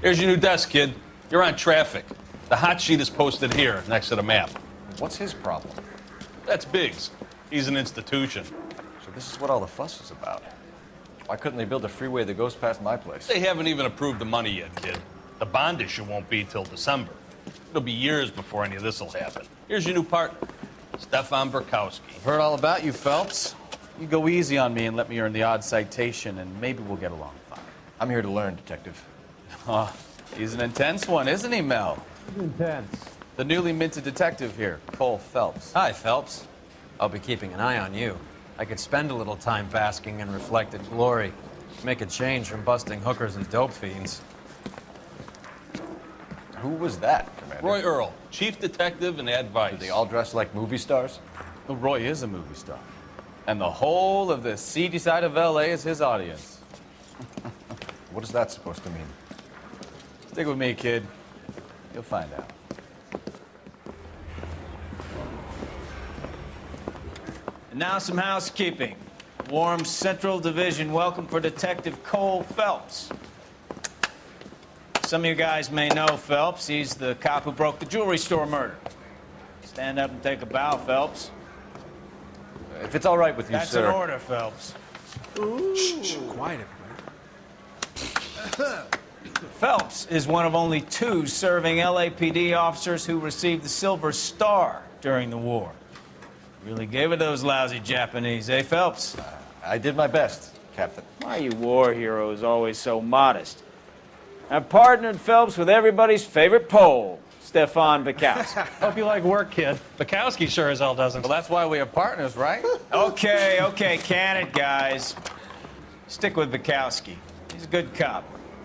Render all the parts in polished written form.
Here's your new desk, kid. You're on traffic. The hot sheet is posted here, next to the map. What's his problem? That's Biggs. He's an institution. So this is what all the fuss is about. Why couldn't they build a freeway that goes past my place? They haven't even approved the money yet, kid. The bond issue won't be till December. It'll be years before any of this will happen. Here's your new partner, Stefan Burkowski. I've heard all about you, Phelps. You go easy on me and let me earn the odd citation, and maybe we'll get along fine. I'm here to learn, Detective. Oh, he's an intense one, isn't he, Mel? Intense. The newly minted detective here, Cole Phelps. Hi, Phelps. I'll be keeping an eye on you. I could spend a little time basking in reflected glory. Make a change from busting hookers and dope fiends. Who was that, Commander? Roy Earl, chief detective and advice. Do they all dress like movie stars? Well, Roy is a movie star. And the whole of the seedy side of L.A. is his audience. What is that supposed to mean? Stick with me, kid. You'll find out. And now some housekeeping. Warm Central Division welcome for Detective Cole Phelps. Some of you guys may know Phelps. He's the cop who broke the jewelry store murder. Stand up and take a bow, Phelps. If it's all right with you, That's sir. an order, Phelps. Shh, quiet, everybody. Phelps is one of only 2 serving LAPD officers who received the Silver Star during the war. Really gave it those lousy Japanese, eh, Phelps? I did my best, Captain. Why are you war heroes always so modest? I've partnered Phelps with everybody's favorite Pole, Stefan Burkowski. Hope you like work, kid. Bukowski sure as hell doesn't. Well, that's why we have partners, right? Okay, can it, guys. Stick with Burkowski. He's a good cop.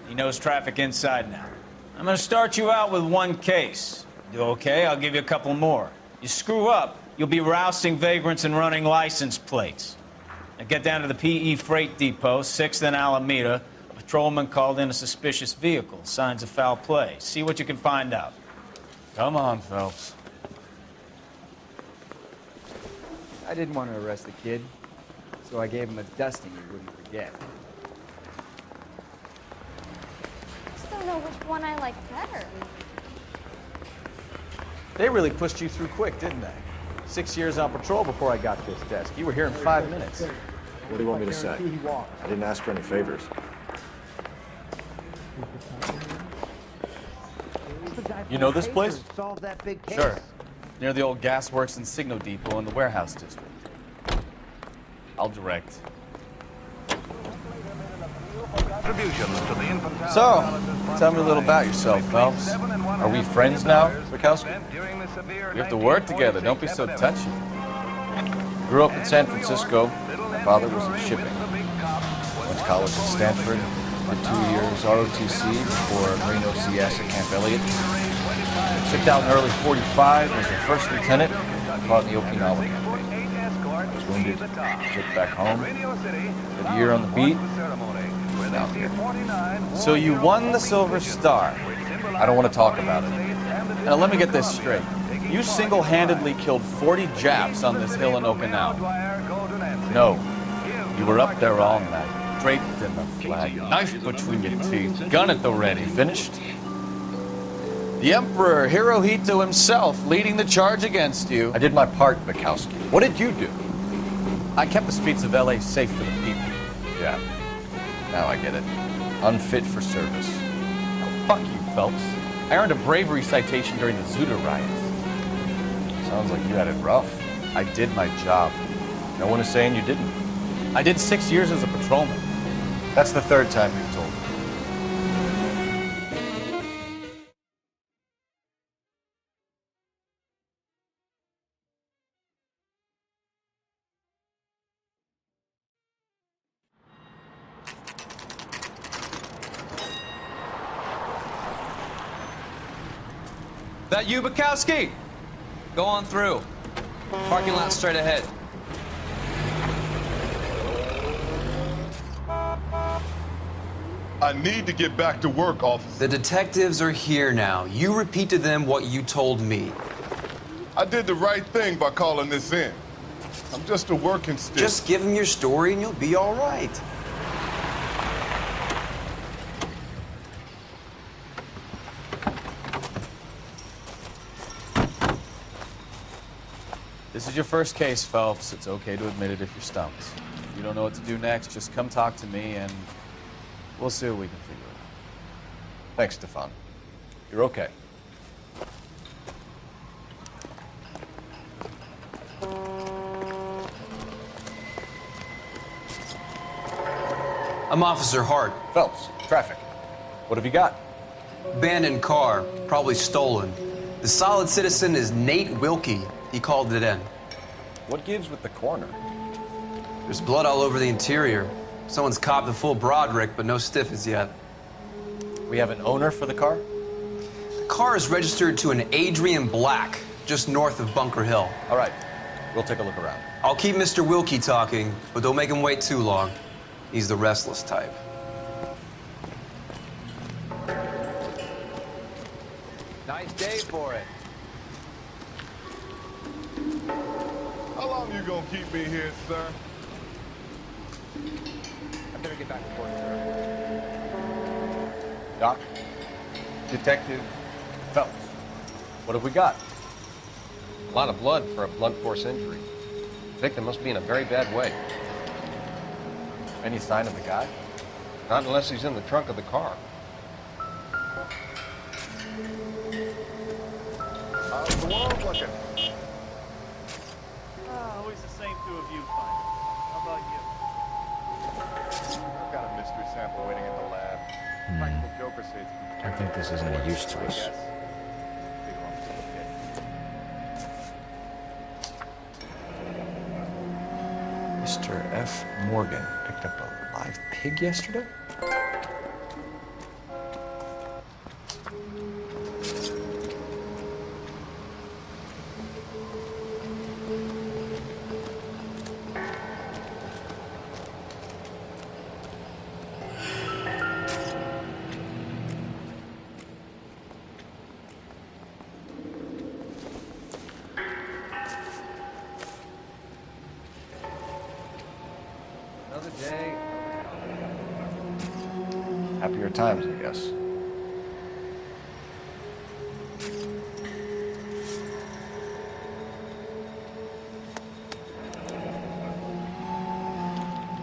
He knows traffic inside and out. I'm gonna start you out with 1 case. Do okay, I'll give you a couple more. You screw up, you'll be rousting vagrants and running license plates. Now get down to the PE Freight Depot, 6th and Alameda. A patrolman called in a suspicious vehicle. Signs of foul play. See what you can find out. Come on, Phelps. I didn't want to arrest the kid, so I gave him a dusting he wouldn't forget. I just don't know which one I like better. They really pushed you through quick, didn't they? 6 years on patrol before I got this desk. You were here in 5 minutes. What do you want me to say? I didn't ask for any favors. You know this place? Solve that big case. Sure. Near the old gasworks and Signo Depot in the warehouse district. I'll direct. So, tell me a little about yourself, Phelps. Are we friends now, Burkowski? We have to work together. Don't be so touchy. Grew up in San Francisco. My father was in shipping. Went to college at Stanford. Did 2 years ROTC before Reno CS at Camp Elliott. Shipped out in early '45 as a first lieutenant. Fought in the Okinawa campaign. Was wounded. Shipped back home. Did a year on the beat. Now here. So you won the Silver Star. I don't want to talk about it. Now let me get this straight. You single-handedly killed 40 Japs on this hill in Okinawa. No. You were up there all night, draped in the flag, knife between your teeth, gun at the ready. Finished? The Emperor Hirohito himself leading the charge against you. I did my part, Bukowski. What did you do? I kept the streets of LA safe for the people. Yeah. Now I get it. Unfit for service. Now, fuck you, Phelps. I earned a bravery citation during the Zuda riots. Sounds like you had it rough. I did my job. No one is saying you didn't. I did 6 years as a patrolman. That's the third time you've told me. That you, Bukowski? Go on through. Parking lot straight ahead. I need to get back to work, officer. The detectives are here now. You repeat to them what you told me. I did the right thing by calling this in. I'm just a working stick. Just give them your story and you'll be all right. This is your first case, Phelps. It's okay to admit it if you're stumped. If you don't know what to do next, just come talk to me and we'll see what we can figure out. Thanks, Stefan. You're okay. I'm Officer Hart. Phelps, traffic. What have you got? Abandoned car, probably stolen. The solid citizen is Nate Wilkie. He called it in. What gives with the corner? There's blood all over the interior. Someone's copped the full Broderick, but no stiffers yet. We have an owner for the car? The car is registered to an Adrian Black, just north of Bunker Hill. All right, we'll take a look around. I'll keep Mr. Wilkie talking, but don't make him wait too long. He's the restless type. Nice day for it. How long you gonna keep me here, sir? I better get back to work, sir. Doc? Detective Phelps. What have we got? A lot of blood for a blunt force injury. The victim must be in a very bad way. Any sign of the guy? Not unless he's in the trunk of the car. How's the world looking? Always the same two of you find. How about you? I've got a mystery sample waiting in the lab. Practical Joker says it's I think this is any use to us. Mr. F. Morgan picked up a live pig yesterday? Another day. Happier times, I guess.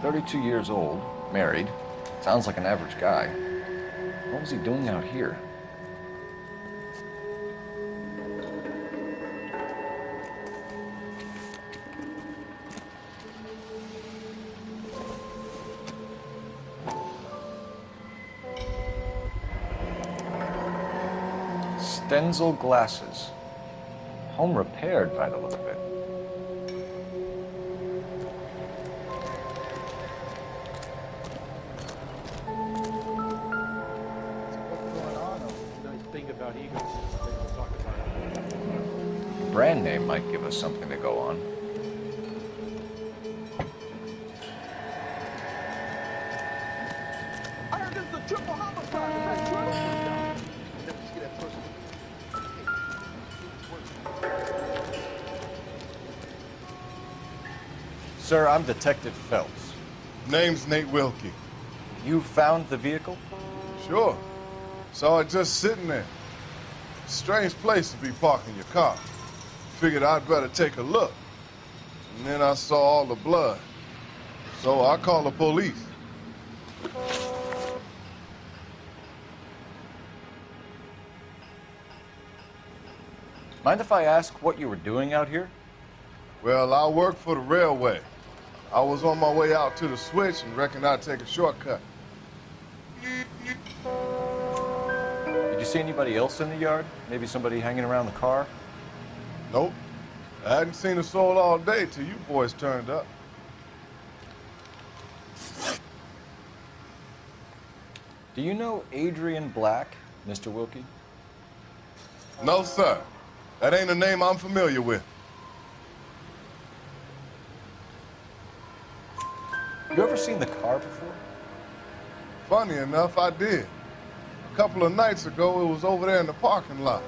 "32 years old, married. Sounds like an average guy. What was he doing out here?" Stenzel glasses. Home repaired by the look of it. Brand name might give us something to go on. I heard this is a triple homicide. Is that true? Let me see that person. Sir, I'm Detective Phelps. Name's Nate Wilkie. You found the vehicle? Sure. Saw it just sitting there. Strange place to be parking your car. Figured I'd better take a look. And then I saw all the blood. So I called the police. Mind if I ask what you were doing out here? Well, I work for the railway. I was on my way out to the switch and reckoned I'd take a shortcut. Did you see anybody else in the yard? Maybe somebody hanging around the car? Nope. I hadn't seen a soul all day till you boys turned up. Do you know Adrian Black, Mr. Wilkie? No, sir. That ain't a name I'm familiar with. You ever seen the car before? Funny enough, I did. A couple of nights ago, it was over there in the parking lot.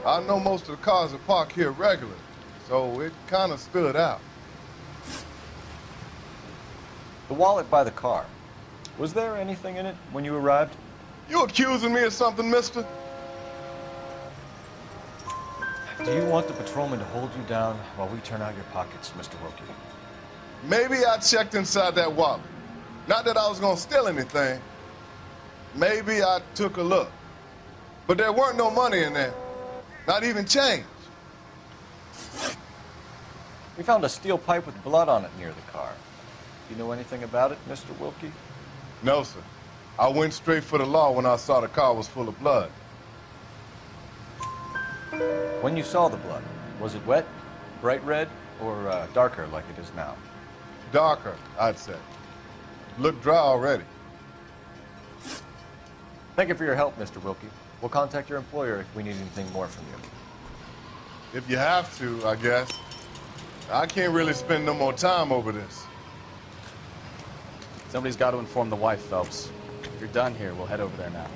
I know most of the cars are parked here regularly, so it kind of stood out. The wallet by the car. Was there anything in it when you arrived? You accusing me of something, mister? Do you want the patrolman to hold you down while we turn out your pockets, Mr. Wilkie? Maybe I checked inside that wallet. Not that I was gonna steal anything. Maybe I took a look. But there weren't no money in there. Not even change. We found a steel pipe with blood on it near the car. Do you know anything about it, Mr. Wilkie? No, sir. I went straight for the law when I saw the car was full of blood. When you saw the blood, was it wet, bright red, or darker like it is now? Darker, I'd say. Looked dry already. Thank you for your help, Mr. Wilkie. We'll contact your employer if we need anything more from you. If you have to, I guess. I can't really spend no more time over this. Somebody's got to inform the wife, Phelps. If you're done here, we'll head over there now.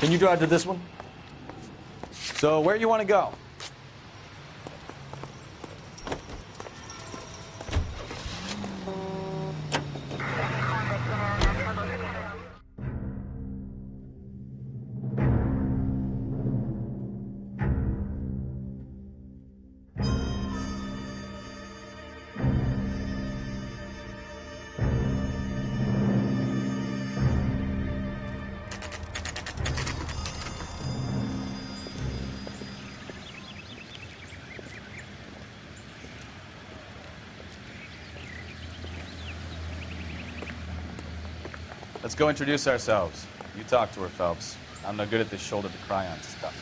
Can you drive to this one? So, where you want to go? Let's go introduce ourselves. You talk to her, Phelps. I'm no good at this shoulder to cry on stuff.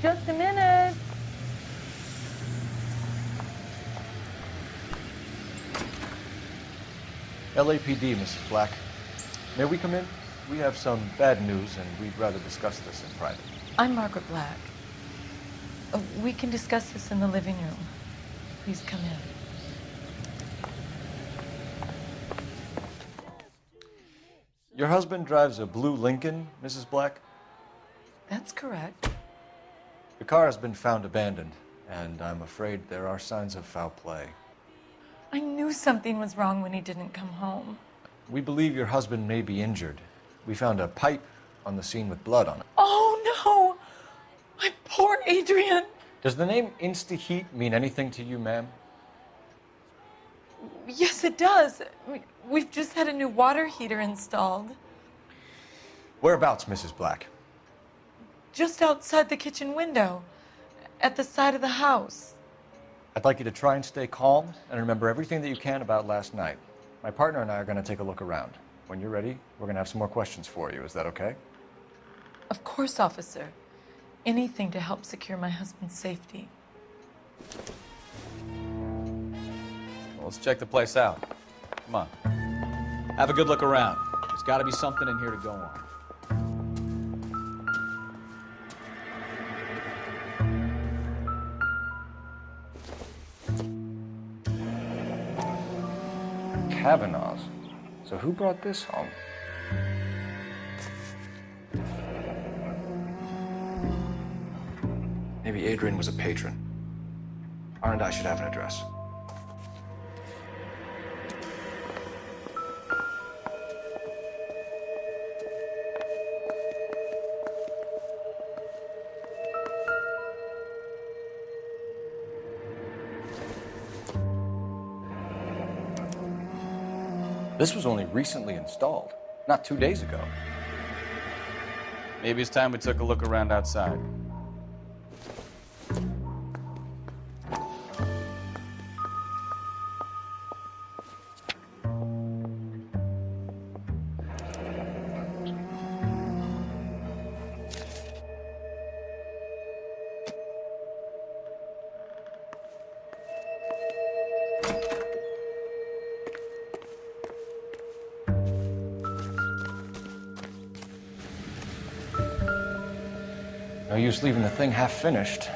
Just a minute. LAPD, Mrs. Black. May we come in? We have some bad news, and we'd rather discuss this in private. I'm Margaret Black. We can discuss this in the living room. Please come in. Your husband drives a blue Lincoln, Mrs. Black? That's correct. The car has been found abandoned, and I'm afraid there are signs of foul play. I knew something was wrong when he didn't come home. We believe your husband may be injured. We found a pipe on the scene with blood on it. Oh, no! My poor Adrian! Does the name Insta-Heat mean anything to you, ma'am? Yes, it does. We've just had a new water heater installed. Whereabouts, Mrs. Black? Just outside the kitchen window, at the side of the house. I'd like you to try and stay calm and remember everything that you can about last night. My partner and I are going to take a look around. When you're ready, we're going to have some more questions for you. Is that okay? Of course, officer. Anything to help secure my husband's safety. Well, let's check the place out. Come on. Have a good look around. There's got to be something in here to go on. Kavanaugh's. So who brought this home? Maybe Adrian was a patron. R&I should have an address. This was only recently installed, not 2 days ago. Maybe it's time we took a look around outside. No use leaving the thing half finished.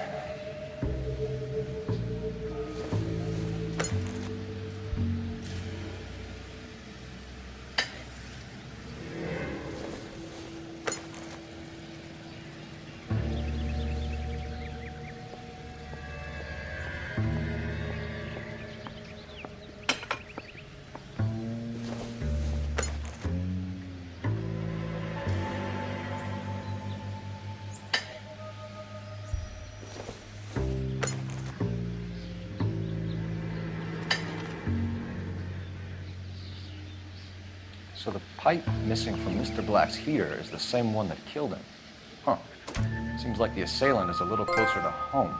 So the pipe missing from Mr. Black's heater is the same one that killed him. Huh. Seems like the assailant is a little closer to home.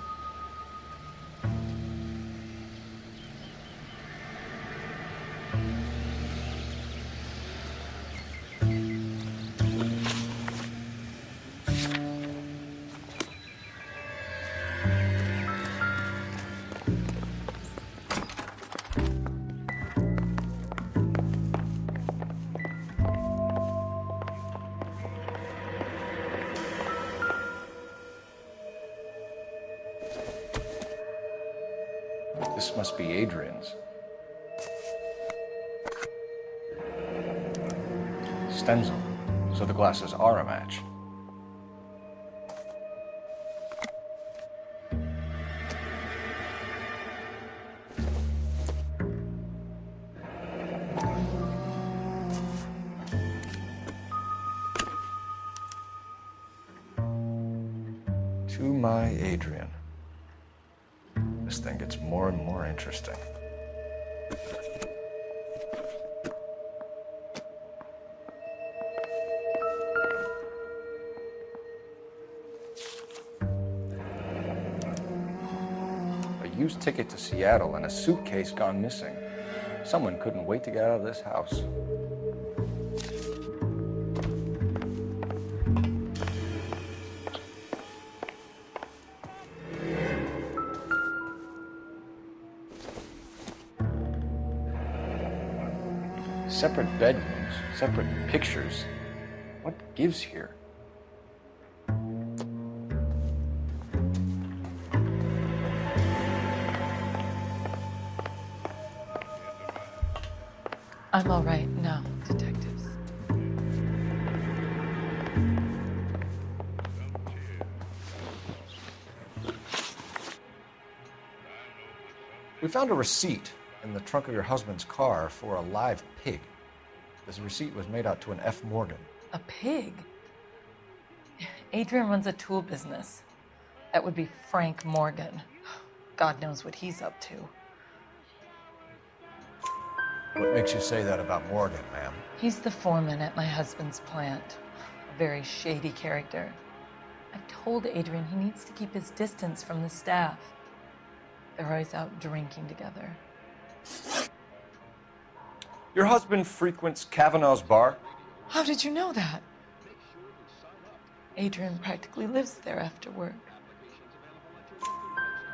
This must be Adrian's. Stencil, so the glasses are a match. To my Adrian. This thing gets more and more interesting. A used ticket to Seattle and a suitcase gone missing. Someone couldn't wait to get out of this house. Separate bedrooms, separate pictures. What gives here? I'm all right now, detectives. We found a receipt in the trunk of your husband's car for a live pig. This receipt was made out to an F. Morgan. A pig? Adrian runs a tool business. That would be Frank Morgan. God knows what he's up to. What makes you say that about Morgan, ma'am? He's the foreman at my husband's plant. A very shady character. I've told Adrian he needs to keep his distance from the staff. They're always out drinking together. Your husband frequents Kavanaugh's bar? How did you know that? Adrian practically lives there after work.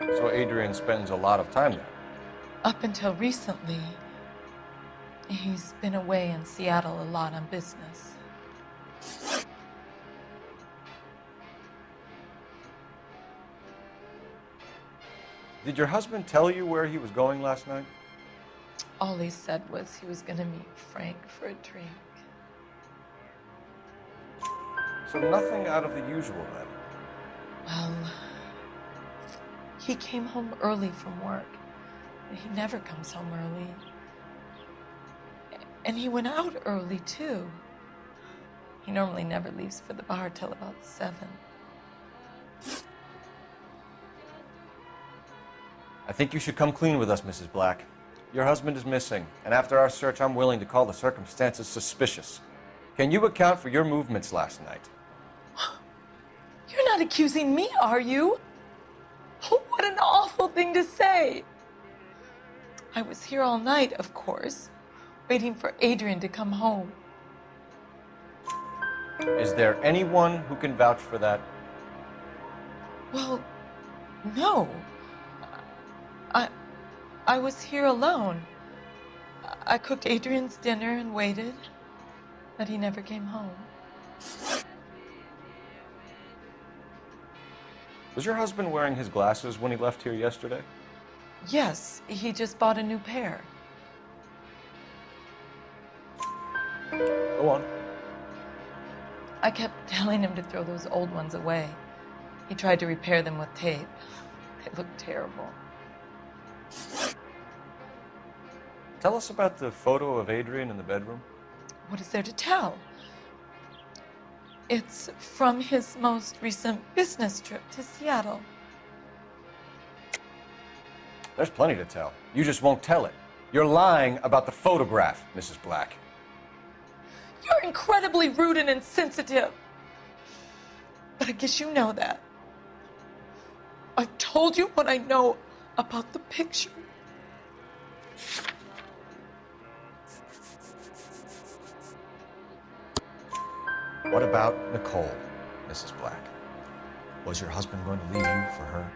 So Adrian spends a lot of time there? Up until recently, he's been away in Seattle a lot on business. Did your husband tell you where he was going last night? All he said was he was gonna meet Frank for a drink. So nothing out of the usual then? Well, he came home early from work. He never comes home early. And he went out early, too. He normally never leaves for the bar till about 7. I think you should come clean with us, Mrs. Black. Your husband is missing, and after our search, I'm willing to call the circumstances suspicious. Can you account for your movements last night? You're not accusing me, are you? What an awful thing to say. I was here all night, of course, waiting for Adrian to come home. Is there anyone who can vouch for that? Well, no. I was here alone. I cooked Adrian's dinner and waited, but he never came home. Was your husband wearing his glasses when he left here yesterday? Yes, he just bought a new pair. Go on. I kept telling him to throw those old ones away. He tried to repair them with tape. They looked terrible. Tell us about the photo of Adrian in the bedroom. What is there to tell? It's from his most recent business trip to Seattle. There's plenty to tell. You just won't tell it. You're lying about the photograph, Mrs. Black. You're incredibly rude and insensitive. But I guess you know that. I've told you what I know about the picture. What about Nicole, Mrs. Black? Was your husband going to leave you for her?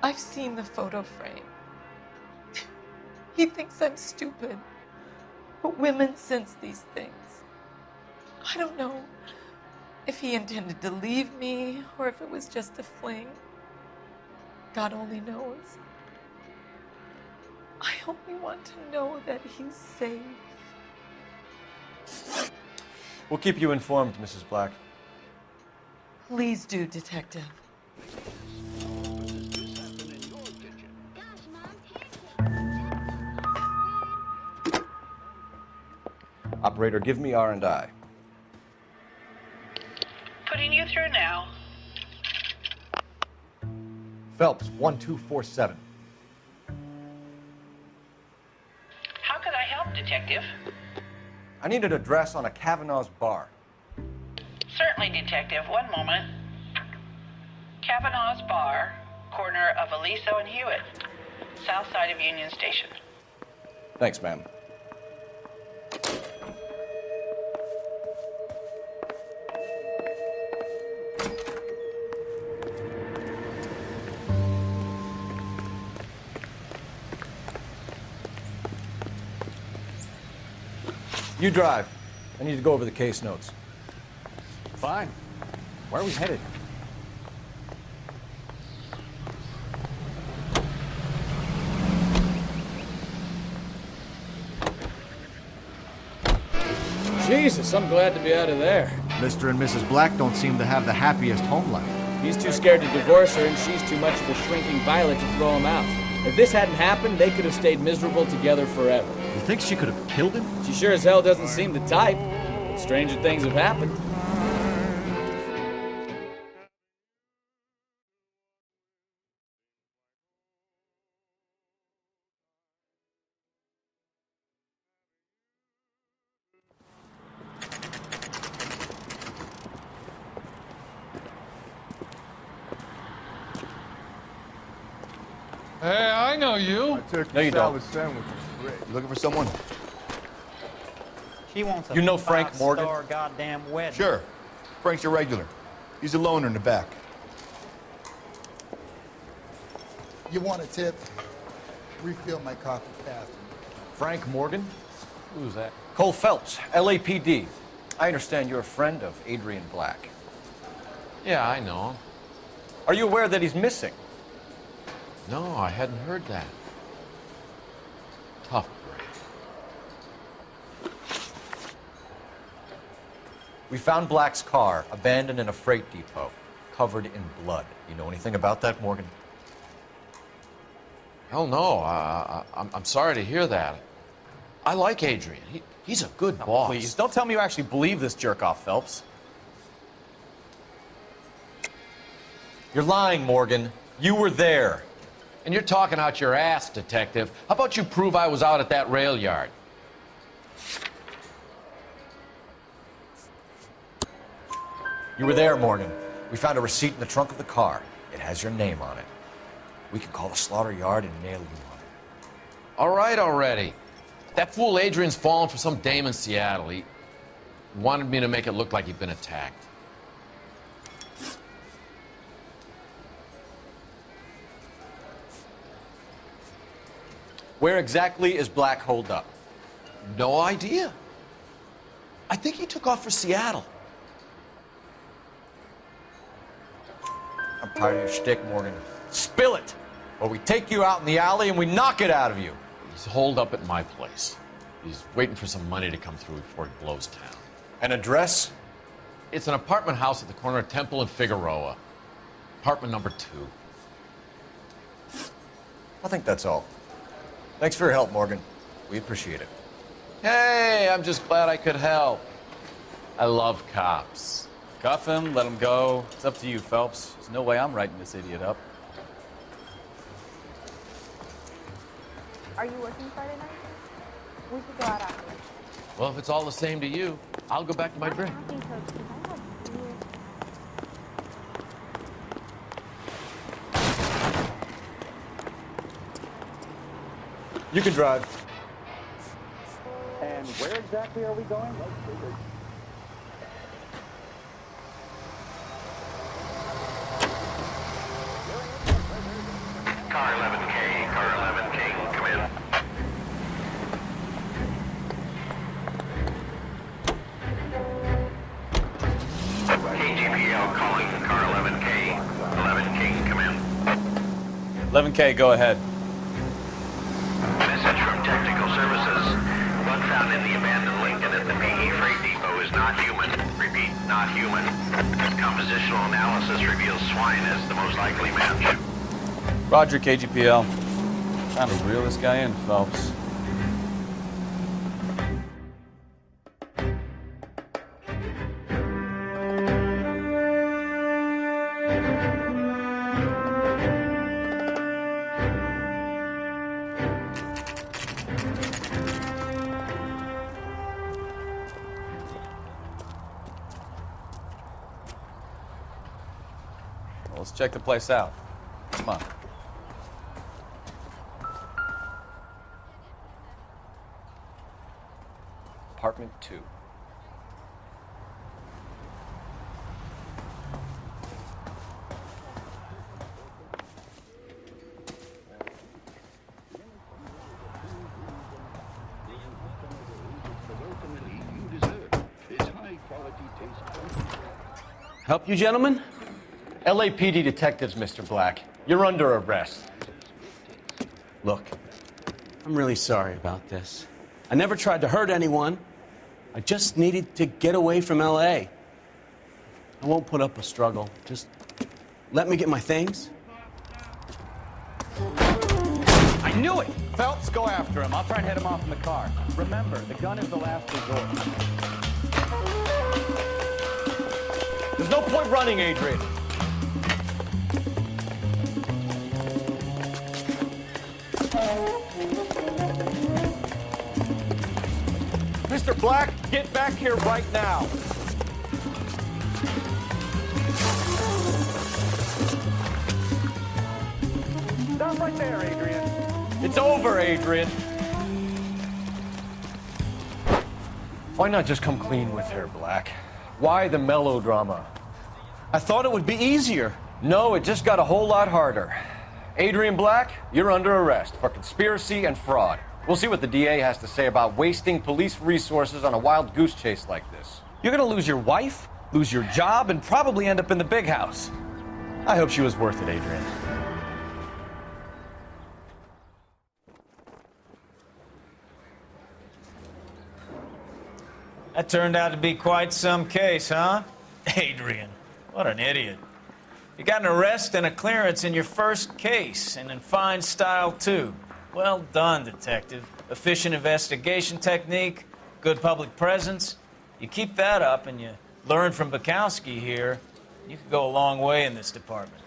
I've seen the photo frame. He thinks I'm stupid. But women sense these things. I don't know if he intended to leave me or if it was just a fling. God only knows. I only want to know that he's safe. We'll keep you informed, Mrs. Black. Please do, Detective. Operator, give me R&I. Putting you through now. Phelps, 1247. How could I help, Detective? I need an address on a Kavanaugh's bar. Certainly, Detective. One moment. Kavanaugh's Bar, corner of Aliso and Hewitt, south side of Union Station. Thanks, ma'am. You drive. I need to go over the case notes. Fine. Where are we headed? Jesus, I'm glad to be out of there. Mr. and Mrs. Black don't seem to have the happiest home life. He's too scared to divorce her, and she's too much of a shrinking violet to throw him out. If this hadn't happened, they could have stayed miserable together forever. You think she could have killed him? She sure as hell doesn't seem the type. But stranger things have happened. Hey, I know you. No, you don't. Sandwich is great. You looking for someone? She wants a You know Frank Morgan? five-star goddamn wedding. Sure. Frank's your regular. He's a loner in the back. You want a tip? Refill my coffee faster. Frank Morgan? Who's that? Cole Phelps, LAPD. I understand you're a friend of Adrian Black. Yeah, I know. Are you aware that he's missing? No, I hadn't heard that. Tough break. We found Black's car abandoned in a freight depot, covered in blood. You know anything about that, Morgan? Hell no. I'm sorry to hear that. I like Adrian. He's a good boss. Please, don't tell me you actually believe this jerk-off, Phelps. You're lying, Morgan. You were there. And you're talking out your ass, detective. How about you prove I was out at that rail yard? You were there, Morgan. We found a receipt in the trunk of the car. It has your name on it. We can call the slaughter yard and nail you on it. All right already. That fool Adrian's fallen for some dame in Seattle. He wanted me to make it look like he'd been attacked. Where exactly is Black holed up? No idea. I think he took off for Seattle. I'm tired of your shtick, Morgan. Spill it, or we take you out in the alley and we knock it out of you. He's holed up at my place. He's waiting for some money to come through before he blows town. An address? It's an apartment house at the corner of Temple and Figueroa. Apartment number 2. I think that's all. Thanks for your help, Morgan. We appreciate it. Hey, I'm just glad I could help. I love cops. Cuff him, let him go. It's up to you, Phelps. There's no way I'm writing this idiot up. Are you working Friday night? We could go out after. Well, if it's all the same to you, I'll go back to my drink. You can drive. And where exactly are we going? Car 11K, come in. KGPL calling car 11K. 11K, come in. 11K, go ahead. Message from Technical Services. Blood found in the abandoned Lincoln at the PE Freight Depot is not human. Repeat, not human. Compositional analysis reveals swine as the most likely match. Roger, KGPL. Trying to reel this guy in, Phelps. Well, let's check the place out. Come on. Apartment 2. Help you, gentlemen? LAPD detectives, Mr. Black. You're under arrest. Look, I'm really sorry about this. I never tried to hurt anyone. I just needed to get away from LA. I won't put up a struggle. Just let me get my things. I knew it! Phelps, go after him. I'll try and head him off in the car. Remember, the gun is the last resort. There's no point running, Adrian. Mr. Black, get back here right now. Stop right there, Adrian. It's over, Adrian. Why not just come clean with her, Black? Why the melodrama? I thought it would be easier. No, it just got a whole lot harder. Adrian Black, you're under arrest for conspiracy and fraud. We'll see what the DA has to say about wasting police resources on a wild goose chase like this. You're gonna lose your wife, lose your job, and probably end up in the big house. I hope she was worth it, Adrian. That turned out to be quite some case, huh? Adrian, what an idiot. You got an arrest and a clearance in your first case, and in fine style, too. Well done, detective. Efficient investigation technique, good public presence. You keep that up and you learn from Bukowski here, you could go a long way in this department.